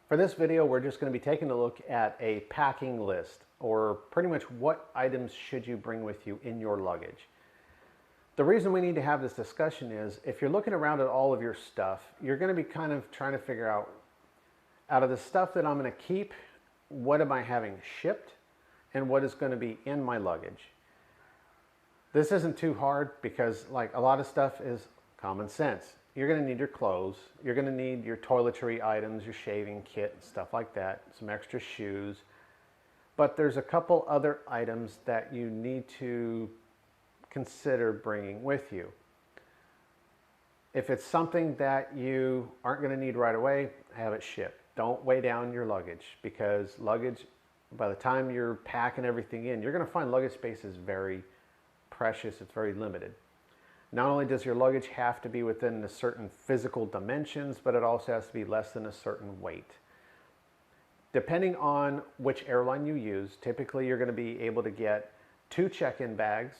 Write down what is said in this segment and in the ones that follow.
For this video, we're just going to be taking a look at a packing list, or pretty much what items should you bring with you in your luggage. The reason we need to have this discussion is if you're looking around at all of your stuff, you're going to be kind of trying to figure out of the stuff that I'm going to keep, what am I having shipped and what is going to be in my luggage. This isn't too hard because like a lot of stuff is common sense. You're going to need your clothes, you're going to need your toiletry items, your shaving kit, stuff like that, some extra shoes. But there's a couple other items that you need to consider bringing with you. If it's something that you aren't going to need right away, have it shipped. Don't weigh down your luggage, because luggage, by the time you're packing everything in, you're going to find luggage space is very precious, it's very limited. Not only does your luggage have to be within a certain physical dimensions, but it also has to be less than a certain weight. Depending on which airline you use, typically you're going to be able to get 2 check-in bags,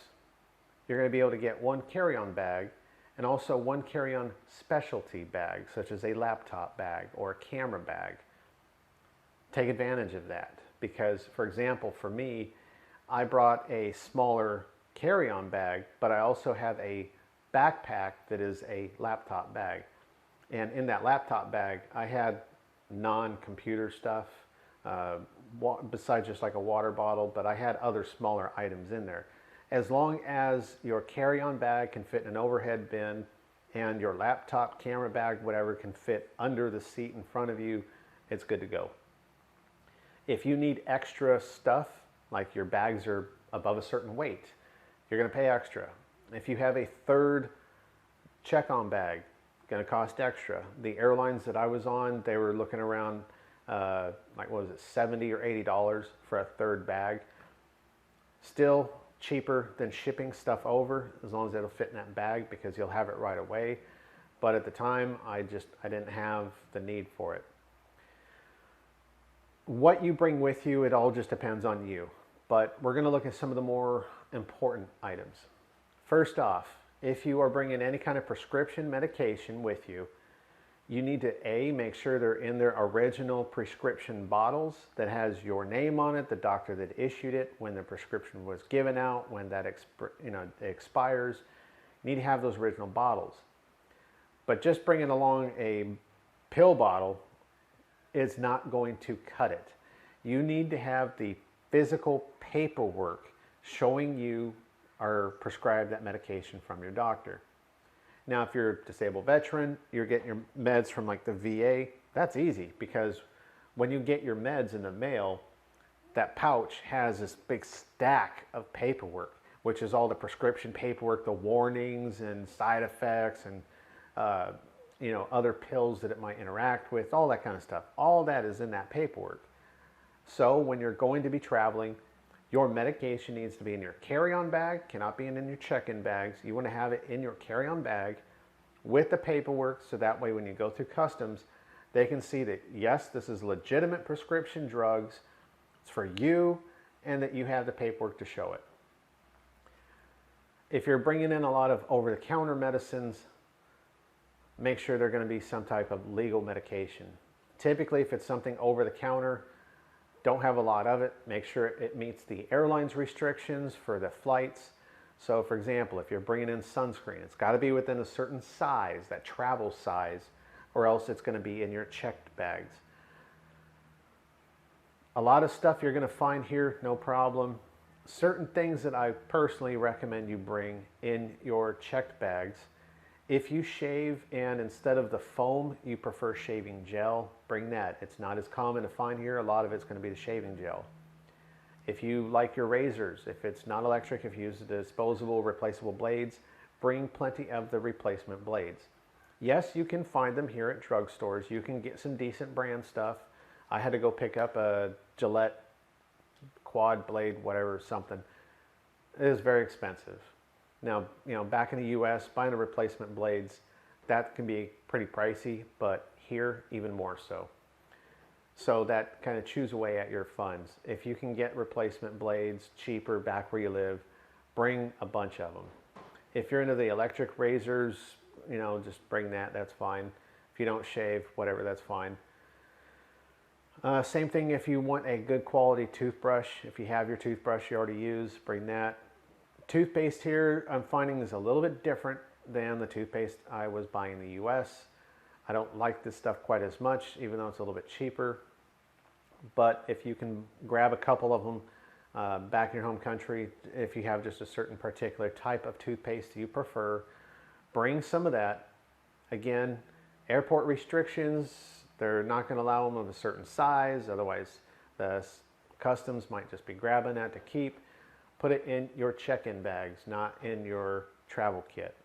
you're going to be able to get 1 carry-on bag, and also 1 carry-on specialty bag, such as a laptop bag or a camera bag. Take advantage of that because, for example, for me, I brought a smaller carry-on bag, but I also have a backpack that is a laptop bag. And in that laptop bag, I had non-computer stuff, besides just like a water bottle, but I had other smaller items in there. As long as your carry-on bag can fit in an overhead bin and your laptop, camera bag, whatever, can fit under the seat in front of you, it's good to go. If you need extra stuff, like your bags are above a certain weight, you're going to pay extra. If you have a third check-on bag, going to cost extra. The airlines that I was on, they were looking around like, what was it, $70 or $80 for a third bag. Still cheaper than shipping stuff over, as long as it'll fit in that bag, because you'll have it right away. But at the time, I didn't have the need for it. What you bring with you, it all just depends on you. But we're going to look at some of the more important items. First off, if you are bringing any kind of prescription medication with you, you need to make sure they're in their original prescription bottles that has your name on it, the doctor that issued it, when the prescription was given out, when that expires. You need to have those original bottles. But just bringing along a pill bottle is not going to cut it. You need to have the physical paperwork showing you are prescribed that medication from your doctor. Now, if you're a disabled veteran, you're getting your meds from like the VA, that's easy, because when you get your meds in the mail, that pouch has this big stack of paperwork, which is all the prescription paperwork, the warnings and side effects and other pills that it might interact with, all that kind of stuff. All that is in that paperwork. So when you're going to be traveling, your medication needs to be in your carry-on bag, cannot be in your check-in bags. You want to have it in your carry-on bag with the paperwork, so that way when you go through customs, they can see that, yes, this is legitimate prescription drugs, it's for you, and that you have the paperwork to show it. If you're bringing in a lot of over-the-counter medicines, make sure they're going to be some type of legal medication. Typically, if it's something over-the-counter, don't have a lot of it. Make sure it meets the airline's restrictions for the flights. So for example, if you're bringing in sunscreen, it's got to be within a certain size, that travel size, or else it's going to be in your checked bags. A lot of stuff you're going to find here, no problem. Certain things that I personally recommend you bring in your checked bags. If you shave and instead of the foam, you prefer shaving gel, bring that. It's not as common to find here. A lot of it's going to be the shaving gel. If you like your razors, if it's not electric, if you use the disposable, replaceable blades, bring plenty of the replacement blades. Yes, you can find them here at drugstores. You can get some decent brand stuff. I had to go pick up a Gillette quad blade, whatever, something. It is very expensive. Now, back in the US, buying a replacement blades, that can be pretty pricey, but here, even more so. So that kind of chews away at your funds. If you can get replacement blades cheaper back where you live, bring a bunch of them. If you're into the electric razors, just bring that, that's fine. If you don't shave, whatever, that's fine. Same thing if you want a good quality toothbrush. If you have your toothbrush you already use, bring that. Toothpaste here I'm finding is a little bit different than the toothpaste I was buying in the US. I don't like this stuff quite as much, even though it's a little bit cheaper. But if you can grab a couple of them back in your home country, if you have just a certain particular type of toothpaste you prefer, bring some of that. Again, airport restrictions, they're not going to allow them of a certain size, otherwise the customs might just be grabbing that to keep. Put it in your check-in bags, not in your travel kit.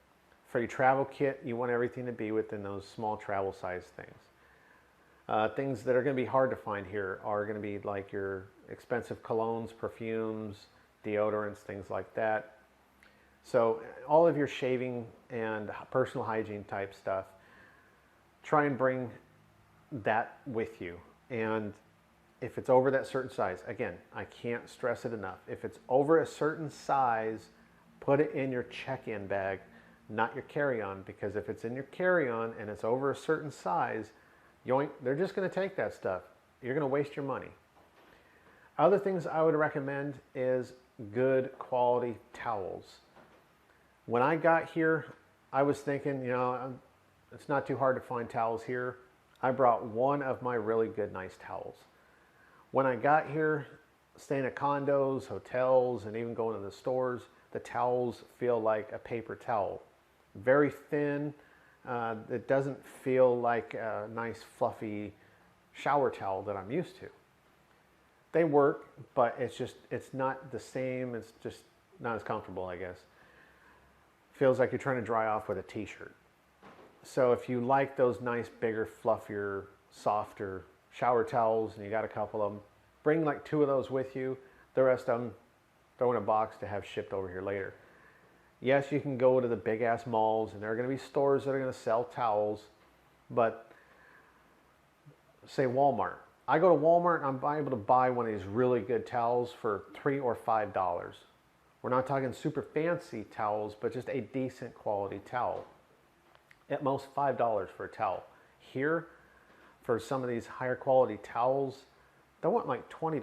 For your travel kit, you want everything to be within those small travel size things. Things that are going to be hard to find here are going to be like your expensive colognes, perfumes, deodorants, things like that. So all of your shaving and personal hygiene type stuff, try and bring that with you. And if it's over that certain size, again, I can't stress it enough. If it's over a certain size, put it in your check-in bag, not your carry-on, because if it's in your carry-on and it's over a certain size, yoink, they're just going to take that stuff. You're going to waste your money. Other things I would recommend is good quality towels. When I got here, I was thinking, you know, it's not too hard to find towels here. I brought one of my really good, nice towels. When I got here, staying at condos, hotels, and even going to the stores, the towels feel like a paper towel. Very thin. It doesn't feel like a nice, fluffy shower towel that I'm used to. They work, but it's not the same. It's just not as comfortable, I guess. Feels like you're trying to dry off with a t-shirt. So if you like those nice, bigger, fluffier, softer shower towels, and you got a couple of them, bring like 2 of those with you. The rest of them, throw in a box to have shipped over here later. Yes, you can go to the big ass malls, and there are going to be stores that are going to sell towels, but say Walmart. I go to Walmart and I'm able to buy one of these really good towels for $3 or $5. We're not talking super fancy towels, but just a decent quality towel. At most $5 for a towel. Here, for some of these higher quality towels, they want like $20.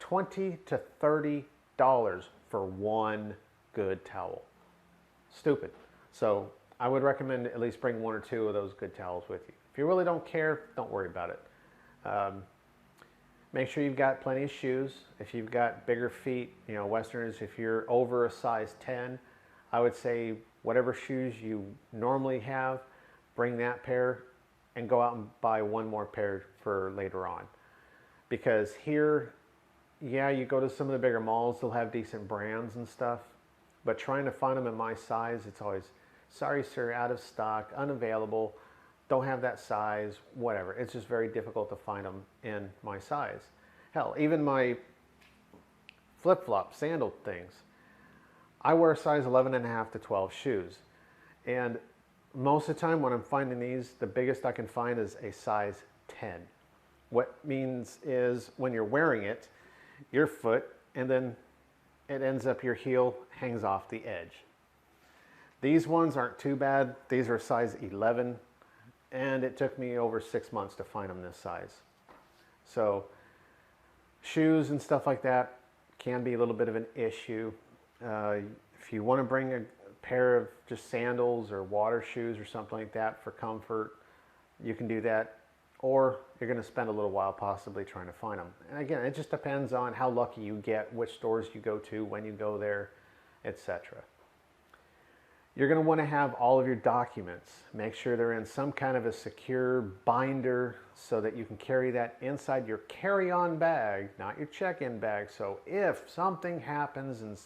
$20 to $30 for one good towel. Stupid. So I would recommend at least bring 1 or 2 of those good towels with you. If you really don't care, don't worry about it. Make sure you've got plenty of shoes. If you've got bigger feet, you know, Westerners, if you're over a size 10, I would say whatever shoes you normally have, bring that pair and go out and buy 1 more pair for later on. Because here, yeah, you go to some of the bigger malls, they'll have decent brands and stuff, but trying to find them in my size, it's always, sorry sir, out of stock, unavailable, don't have that size, whatever. It's just very difficult to find them in my size. Hell, even my flip-flop sandal things, I wear a size 11.5 to 12 shoes. And most of the time when I'm finding these, the biggest I can find is a size 10. What means is when you're wearing it, your foot, and then it ends up your heel hangs off the edge. These ones aren't too bad. These are size 11, and it took me over 6 months to find them this size. So shoes and stuff like that can be a little bit of an issue. If you want to bring a pair of just sandals or water shoes or something like that for comfort, you can do that. Or you're going to spend a little while possibly trying to find them. And again, it just depends on how lucky you get, which stores you go to, when you go there, etc. You're going to want to have all of your documents. Make sure they're in some kind of a secure binder so that you can carry that inside your carry-on bag, not your check-in bag. So if something happens and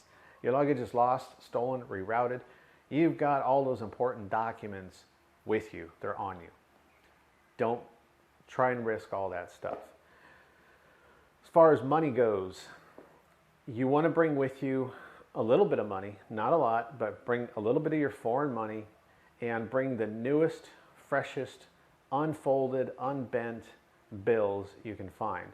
your luggage is lost, stolen, rerouted, you've got all those important documents with you. They're on you. Don't try and risk all that stuff. As far as money goes, you want to bring with you a little bit of money, not a lot, but bring a little bit of your foreign money and bring the newest, freshest, unfolded, unbent bills you can find.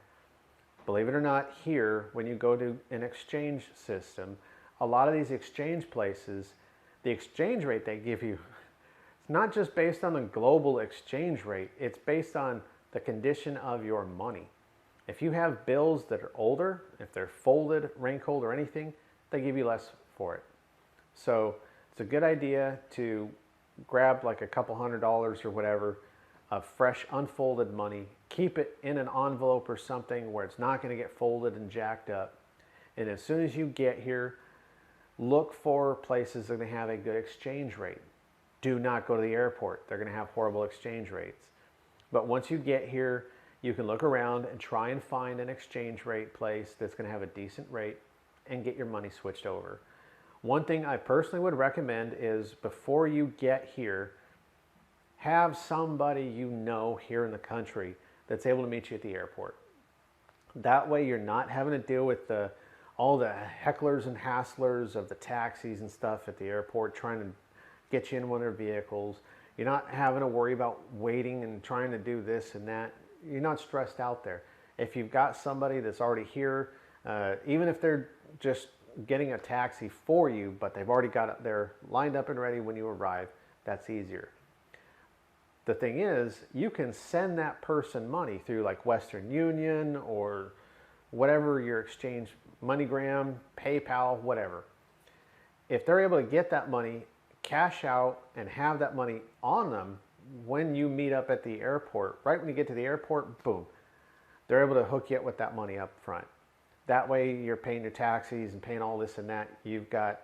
Believe it or not, here, when you go to an exchange system, a lot of these exchange places, the exchange rate they give you, it's not just based on the global exchange rate, it's based on the condition of your money. If you have bills that are older, if they're folded, wrinkled, or anything, they give you less for it. So it's a good idea to grab like a couple $100s or whatever of fresh unfolded money, keep it in an envelope or something where it's not going to get folded and jacked up. And as soon as you get here, look for places that are going to have a good exchange rate. Do not go to the airport. They're going to have horrible exchange rates. But once you get here, you can look around and try and find an exchange rate place that's going to have a decent rate and get your money switched over. One thing I personally would recommend is before you get here, have somebody you know here in the country that's able to meet you at the airport. That way you're not having to deal with all the hecklers and hasslers of the taxis and stuff at the airport trying to get you in one of their vehicles. You're not having to worry about waiting and trying to do this and that. You're not stressed out there. If you've got somebody that's already here, even if they're just getting a taxi for you, but they've already got it there lined up and ready when you arrive, that's easier. The thing is, you can send that person money through like Western Union or whatever your exchange, MoneyGram, PayPal, whatever. If they're able to get that money, cash out, and have that money on them when you meet up at the airport, right when you get to the airport, boom, they're able to hook you up with that money up front. That way you're paying your taxis and paying all this and that. You've got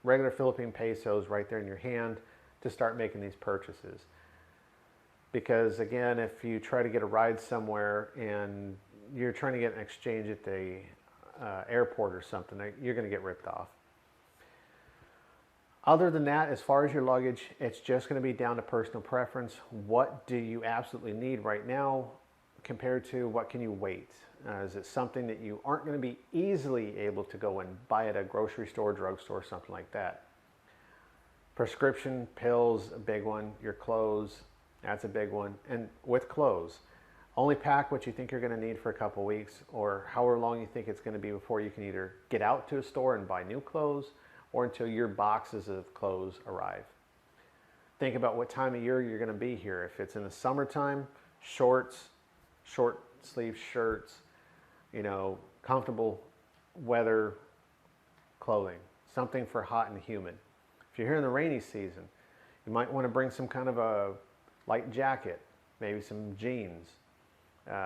regular Philippine pesos right there in your hand to start making these purchases. Because again, if you try to get a ride somewhere and you're trying to get an exchange at the airport or something, you're going to get ripped off. Other than that, as far as your luggage, it's just going to be down to personal preference. What do you absolutely need right now compared to what can you wait? Is it something that you aren't going to be easily able to go and buy at a grocery store, drugstore, something like that? Prescription pills, a big one. Your clothes, that's a big one. And with clothes, only pack what you think you're going to need for a couple weeks or however long you think it's going to be before you can either get out to a store and buy new clothes or until your boxes of clothes arrive. Think about what time of year you're going to be here. If it's in the summertime, shorts, short sleeve shirts, comfortable weather clothing, something for hot and humid. If you're here in the rainy season, you might want to bring some kind of a light jacket, maybe some jeans.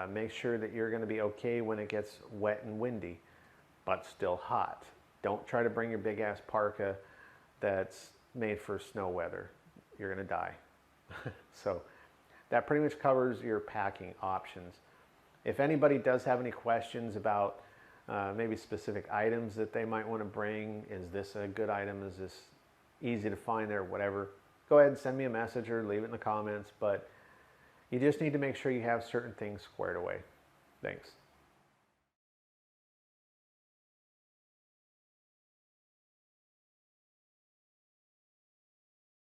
Make sure that you're going to be okay when it gets wet and windy, but still hot. Don't try to bring your big ass parka that's made for snow weather. You're going to die. So that pretty much covers your packing options. If anybody does have any questions about maybe specific items that they might want to bring, is this a good item? Is this easy to find there? Whatever. Go ahead and send me a message or leave it in the comments. But you just need to make sure you have certain things squared away. Thanks.